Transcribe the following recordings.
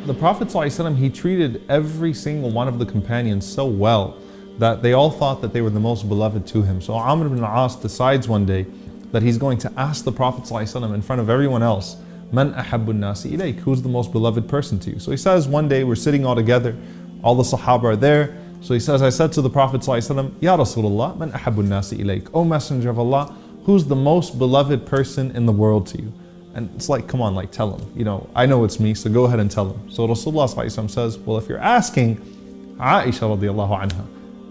The Prophet ﷺ, he treated every single one of the companions so well that they all thought that they were the most beloved to him. So Amr ibn al-As decides one day that he's going to ask the Prophet ﷺ in front of everyone else, Man ahabbun nasi ilayk, who's the most beloved person to you? So he says, one day we're sitting all together, all the Sahaba are there. So he says, I said to the Prophet ﷺ, Ya Rasulullah, Man ahabbun nasi ilayk, O Messenger of Allah, who's the most beloved person in the world to you? And it's like, come on, like tell him. You know, I know it's me, so go ahead and tell him. So Rasulullah ﷺ says, well, if you're asking, Aisha radiallahu anha.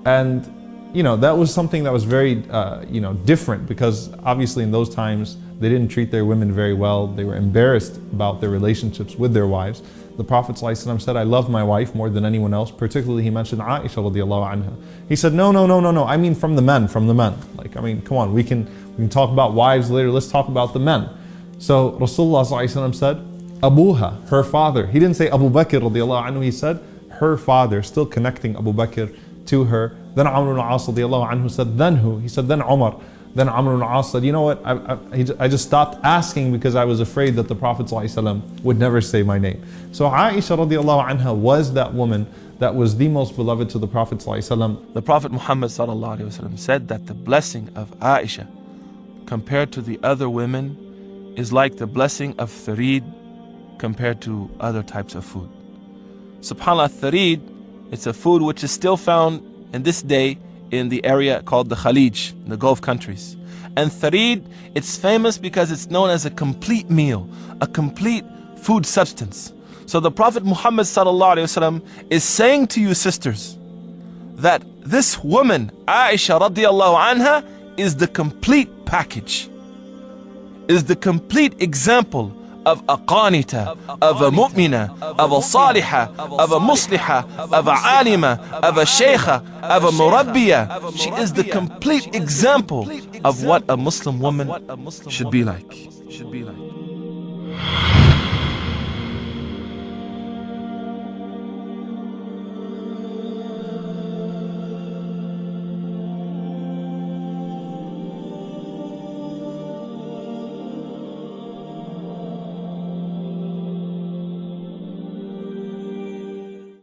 And you know, that was something that was very, different, because obviously in those times, they didn't treat their women very well. They were embarrassed about their relationships with their wives. The Prophet ﷺ said, I love my wife more than anyone else. Particularly, he mentioned Aisha radiallahu anha. He said, no, I mean from the men. Like, I mean, come on, we can talk about wives later. Let's talk about the men. So Rasulullah ﷺ said, Abuha, her father. He didn't say Abu Bakr radiallahu anhu. He said her father, still connecting Abu Bakr to her. Then Amr ibn al-As radiallahu anhu said, then who? He said, then Omar. Then Amr ibn al-As said, you know what, I just stopped asking because I was afraid that the Prophet ﷺ would never say my name. So Aisha radiallahu anha was that woman that was the most beloved to the Prophet ﷺ. The Prophet Muhammad ﷺ said that the blessing of Aisha compared to the other women is like the blessing of tharid compared to other types of food. SubhanAllah, tharid, it's a food which is still found in this day in the area called the Khalij, the Gulf countries. And tharid, it's famous because it's known as a complete meal, a complete food substance. So the Prophet Muhammad ﷺ is saying to you sisters that this woman, Aisha radiallahu anha, is the complete package, is the complete example of a qanita, of a mu'mina, of a salihah, of a musliha, of a alima, of a shaykha, of a murabbiya. She is the complete example of what a Muslim woman should be like.